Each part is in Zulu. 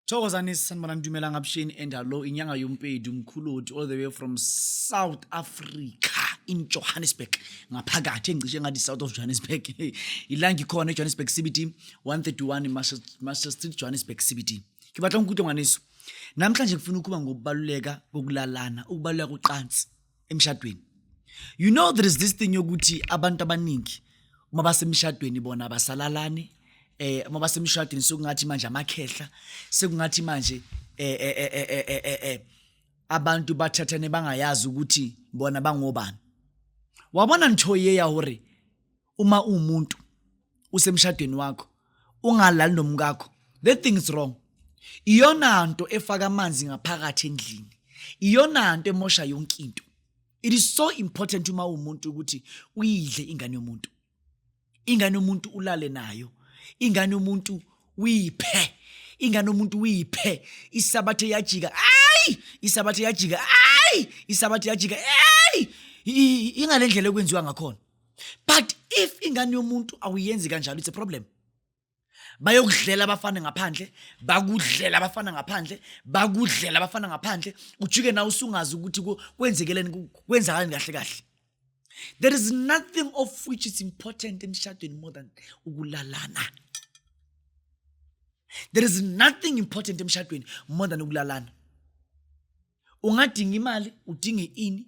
Thokozani sanibona Ndumela ngabusheni and hello Inyanga Yo MPEDI umkhuloti all the way from South Africa in Johannesburg ngaphakathi engicishe ngathi South of Johannesburg ilanga ikhona eJohannesburg CBD 131 Master Street Johannesburg CBD kibatla ngikude ngwaneso namhlanje ngifuna ukuba ngokubaluleka kokulalana ukubaluleka kocansi emshadweni. You know there is this thing yokuthi abantu abaningi uma basemshadweni bona basalalane uma basemshadweni sokungathi manje amakhehla sekungathi manje abantu bathathane bangayazi ukuthi bona bangobani. Wabona nthoye ya hore uma umuntu usemshadweni wakho ungalali nomkakho, that thing is wrong. Iyona nto efaka amanzi ngaphakathi endlini, iyona nto emosha yonke into. It is so important uma umuntu ukuthi uyidle ingane yomuntu, ingane yomuntu ulale nayo, ingane yomuntu uyiphe, ingane yomuntu uyiphe. Isabathe yajika, ay isabathe yajika, ay isabathe yajika, ay ingalendlela ekwenziwa ngakhona. But if ingane yomuntu awuyenzi kanjalo, it's a problem. Bayokudlela abafana ngaphandle, bakudlela abafana ngaphandle, bakudlela abafana ngaphandle, ujuke na usungazi ukuthi kwenzekeleni kwenzakani kahle kahle. There is nothing of which is important emshadweni more than ukulalana. There is nothing important emshadweni more than ukulalana. Ungadinga imali, udinge ini,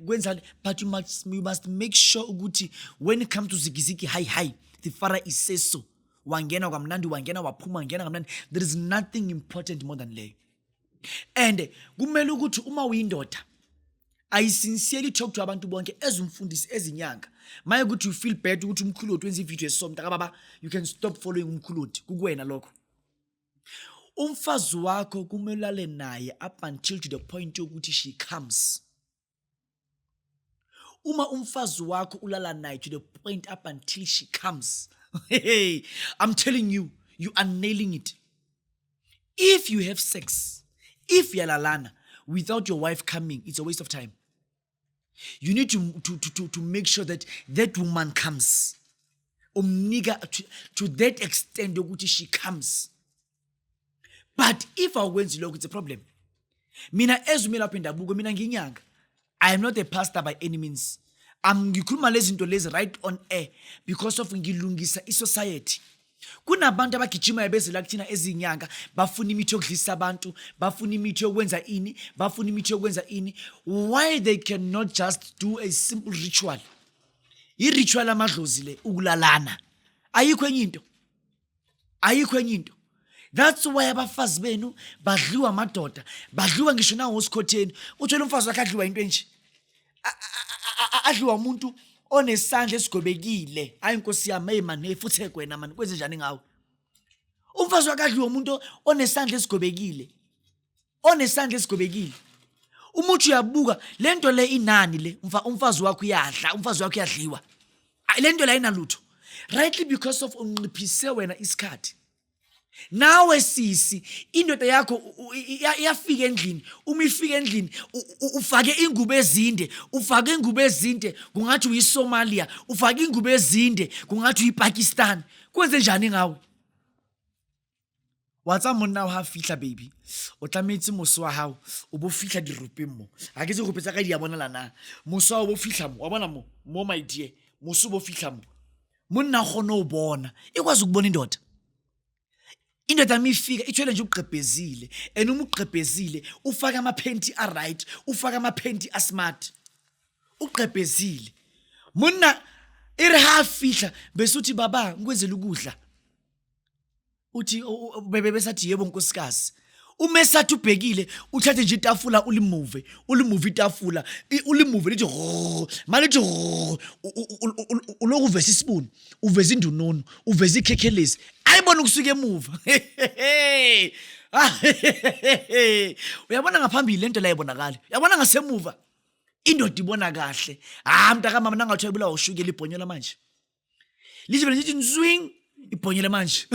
kwenzani, but you must make sure ukuthi when it comes to zigizigi high, the father is says so. Wangena kwamnandi, wangena waphuma, wangena kamnandi. There is nothing important more than leyo. And kumele ukuthi uma uyindoda, I sincerely talk to abantu bonke ezumfundisi ezinyanga. Maye ukuthi you feel bad ukuthi umkhuloti wenza ivideo esomta kababa, you can stop following umkhuloti kukwena lokho. Umfazi wakho kumelale naye up until to the point yokuthi she comes. Uma umfazi wakho ulala naye to the point up until she comes. Hey, I'm telling you, you are nailing it. If you have sex, if you are lalana without your wife coming, it's a waste of time. You need to make sure that that woman comes. Umnika to that extent yokuthi she comes. But if I went to look, it's a problem. Mina ezumela penda bugo mina nginyanga. I am not a pastor by any means. Ngikhuluma lezi zinto lezi right on air because of ngilungisa isociety. Kunabantu abagijima ebezela kuthina ezinyanga bafuna imithi yokudlisa abantu, bafuna imithi yokwenza ini, bafuna imithi yokwenza ini. Why they cannot just do a simple ritual? I-ritual amadlozi le ukulalana. Ayikho enye into. Ayikho enye into. That's why abafazi benu badliwa amadoda, badliwa ngisho na hosikhotheni. Uthola umfazi wakhe adliwa into enje. Adliwa umuntu onesandla esigobekile. Hayi inkosi yami eyimane futhi ekwena mani kwenze njani ngawe? Umfazi wakhe adliwa umuntu onesandla esigobekile. Onesandla esigobekile. Umuntu uyabuka lento le inani le umfazi wakho uyadla, umfazi wakho uyadliwa. Lento la inalutho. Rightly because of unqiphise wena isikhathi. Nawe sisi indoda yakho iyafika endlini, uma ifika endlini ufake ingubo ezinde, ufake ingubo ezinde kungathi uyiSomalia, ufake ingubo ezinde kungathi uyiPakistan. Kwenze njani ngawe? Watsa monna wa fihla baby, o tlametse moso wa hao o bo fihla diropeng mo. Ha ke se go petsa ka di a bona lana. Moso wa bo fihla mo, wa bona mo my dear, moso bo fihla mo. Monna gone o bona, ikwazi ukubona indoda. Indoda mifika ithwele nje uqhebhezile, and uma uqhebhezile ufaka amaphenti a right, ufaka amaphenti a smart. Uqhebhezile. Monna iri ha fihla bese uthi baba ngikwenzela ukudla. Uthi bebe besathi yebo nkosikazi. Uma esathi ubhekile uthathe nje itafula ulimove itafula, ulimove lithi manje ulokuvesa ispoon, uveza indunono, uveza ikhekhelezi. Ayibona ukusuka emuva. Uyabona ngaphambili lento la ibonakala. Uyabona ngasemuva indoda ibona kahle. Mntaka mama nangathi uyabula ushukela ibhonyela manje. Lithi lithi nzwing ibhonyela manje.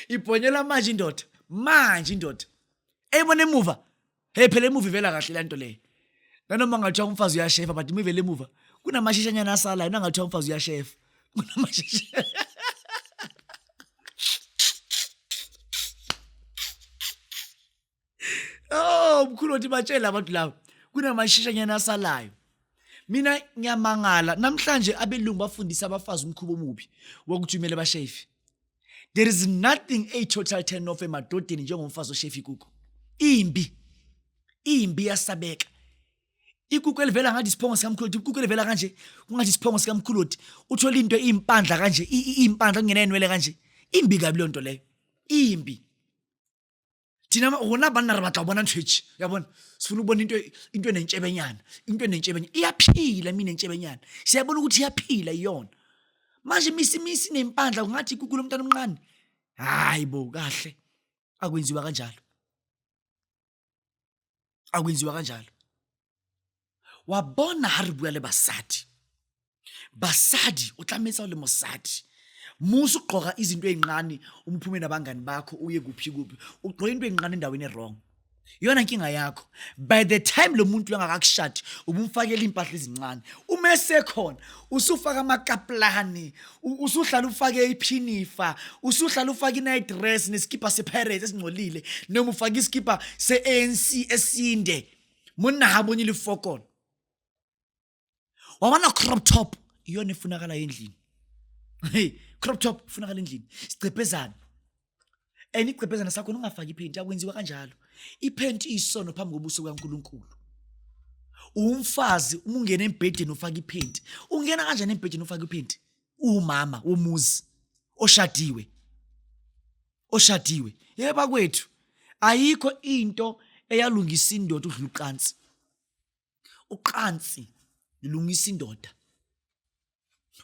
Ibhonyela manje indoda. Manje indoda. Eyibona emuva. Hey phela emuva ivela kahle le nto le. Nanoma ngathiwa umfazi uyashefa but uma ivela emuva kunamashishanyana asalayo nangathiwa umfazi uyashefa. Kunamashisha. Oh, mkhulu othi batshela abantu laba. Kunamashishanyana asalayo. Mina ngiyamangala namhlanje abelungu bafundisa abafazi umkhubo omubi wokuthi kumele bashefe. There is nothing a total turn off emadodeni njengomfazi oshefa ikuku. Imbi yasabeka. Ikuku elivela ngathi isiphongo sikamkhulu, ikuku elivela kanje kungathi isiphongo sikamkhulu, uthola into impandla kanje, impandla kungena enwele kanje. Imbi kabi le nto leyo. Imbi. Thina wona banna re batla bona ntshwetshi, yabona? Sifuna ukubona into enentshebenyana, iyaphila mina entshebenyana. Siyabona ukuthi iyaphila iyona. Manje misi nempandla kungathi ikuku lomntana omncane. Hayibo kahle. Akwenziwa kanjalo. Akwenziwa kanjalo. Wabona ha re bua le basadi. Basadi o tlametsa le mosadi. Musu uqoka izinto ezincane umphume nabangani bakho uye kuphi. Uqoka into ezincane endaweni errong. Yona inkinga yakho. By the time lo muntu engakakushadi ubumfakela impahla ezincane. Uma esekhona usufaka amakaplani, usuhlala ufake iphinifa, usuhlala ufake i-night dress neskipa sePirates esingcolile, noma ufake iskipa se-ANC esinde. Monna habonile ifokolo. Wabona crop top iyona efunakala endlini. Hey, crop top ifunakala endlini. Sicepezana. Icepezana sakho ungafaki iphenti akwenziwa kanjalo. Iphenti isono phambi kobuso kaNkulunkulu. Umfazi ungena embhedeni ufaka iphenti. Ungena kanjani embhedeni ufaka iphenti? Umama womuzi oshadiwe. Yeba kwethu ayikho into eyalungisa indoda udlula uqansi. Uqansi lungisa indoda.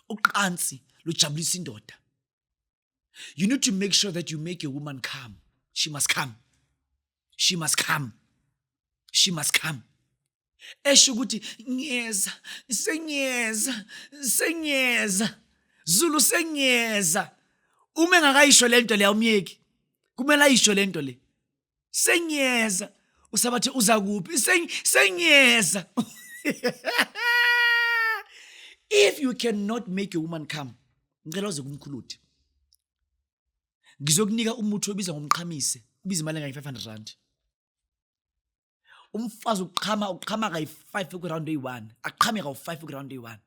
Uqansi lujabulisa indoda. You need to make sure that you make a woman come. She must come. Esho ukuthi senyeza. Zulu senyeza. Uma engakayisho le nto le awumyeki. Kumele ayisho le nto le. Senyeza. Usabathi uza kuphi? Senyeza. If you cannot make a woman come, ngicela uze kumkhuluthi. Ngizokunika umuthi obiza ngomqhamise, ubiza imali engayi-500 rand. Umfazi uqhama kayi-5 ku-round eyi-1, aqhame kawu-5 ku-round eyi-1.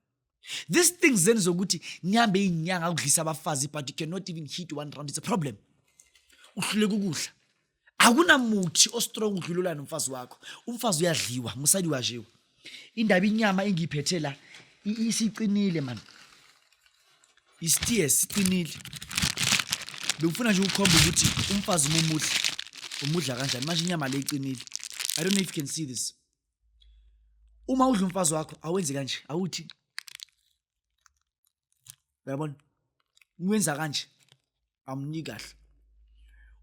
These things zenza ukuthi nihambe inyanga ukudlisa abafazi but you cannot even hit 1 round. It's a problem. Uhluleka ukudla. Akunamuthi ostrong udlulula nomfazi wakho. Umfazi uyadliwa, musadi wajiwe. Indaba inyama engiyiphethe la isiqinile man. Isitears siqinile. Bekufuna nje ukukhomba ukuthi umfazi umudla kanjani manje inyama le iqinile. I don't know if you can see this. Uma udla umfazi wakho awenze kanje, awuthi. Uyabona? Uwenza kanje. Amniki kahle.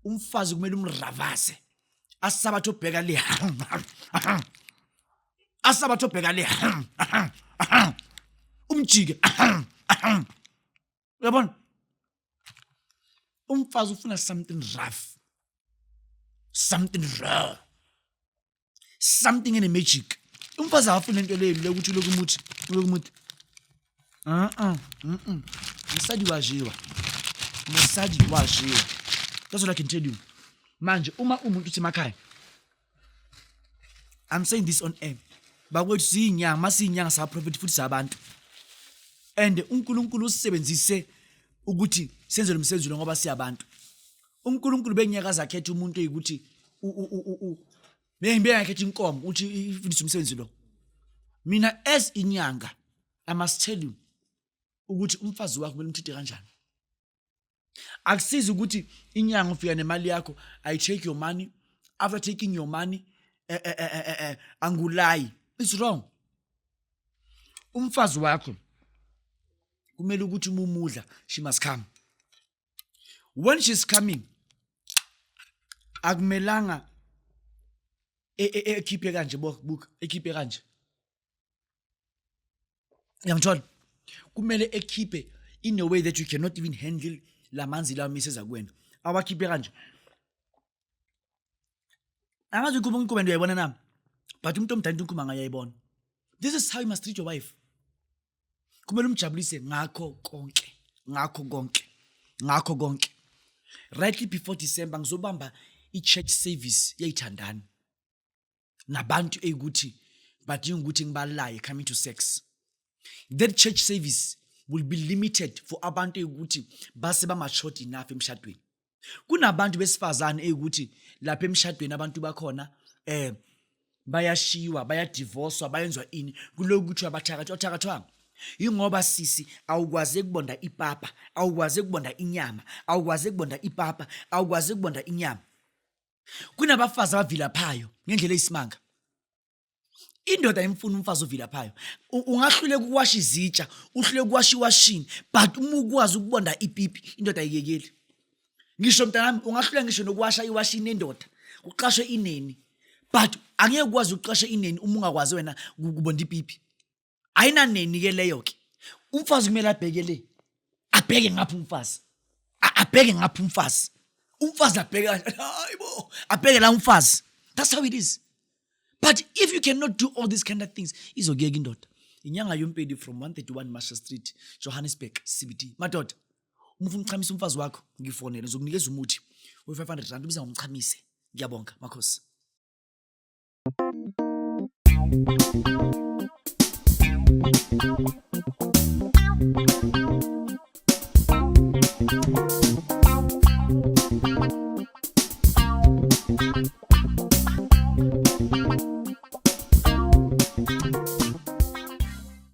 Umfazi kumele umravase. Asabatho obheka le. Asabatho obheka le. Umjike. Uyabona? Umfazi ufuna something rough. Something raw. Something in a magic. Umfazi afuna into leyo ukuthi lokumuthi. Musadi wajiwa. That's what I can tell you. Manje uma umuntu uthi makhaya. I'm saying this on air. Bakwethu siyinyanga, masiyinyanga sa prophet futhi sabantu. And uNkulunkulu usebenzise ukuthi senze lo msebenzi lo ngoba siyabantu. uNkulunkulu benyakaza akhetha umuntu eyikuthi bengakhetha inkomo uthi ifundise umsebenzi lo. Mina as inyanga I must tell you ukuthi umfazi wakho kumele umthinte kanjani. Akusizi ukuthi inyanga ufika nemali yakho, I take your money, after taking your money angulayi. It's wrong. Umfazi wakho kumele ukuthi umudla, she must come. When she's coming akumelanga ekhiphe kanje book ekhiphe kanje. Yangithola. kumele ekhiphe in a way that you cannot even handle la manzi la miseza kuwena awakhiphe kanje angazi ukuba uyayibona nami but umuntu omdala ukhuma ngayayibona. This is how you must treat your wife. Kumele umjabulise ngakho konke. Rightly before December ngizobamba i-church service yayithandana nabantu eyukuthi badinga ukuthi ngibalaye coming to sex. That church service will be limited for abantu eyukuthi base bamashort enough emshadweni. Kunabantu besifazane eyukuthi lapha emshadweni abantu bakhona bayashiwa, bayadivorcewa, bayenzwa ini kulokuthi abathakathwa ingoba sisi awukwazi ukubonda ipapa, awukwazi ukubonda inyama, awukwazi ukubonda ipapa, awukwazi ukubonda inyama. Kunabafazi abavilaphayo ngendlela eyisimanga. Indoda imfuna umfazi ovilaphayo. Ungahlule ukuwasha izitsha, uhlule ukuwasha iwashini, but uma ukwazi ukubonda ipipi indoda ayikekeli. Ngisho mntanami ungahlule ngisho nokuwasha iwashini endoda, uqashwe ineni. But angeke ukwazi uqashe ineni uma ungakwazi wena ukubonda ipipi. Ayina neni ke leyo ke. Umfazi kumele abhekele. Abheke ngapha umfazi. Abheke ngapha umfazi. Umfazi abheke hayibo. Abheke la umfazi. That's how it is. But if you cannot do all these kind of things, izokuyeka indoda. Inyanga Yo MPEDI from 131 Marshall Street, Johannesburg, CBD. Madoda, umfuna uchamisa umfazi wakho, ngifonele ngizokunikeza umuthi we-500 ubiza ngomchamise. Ngiyabonga makhosi.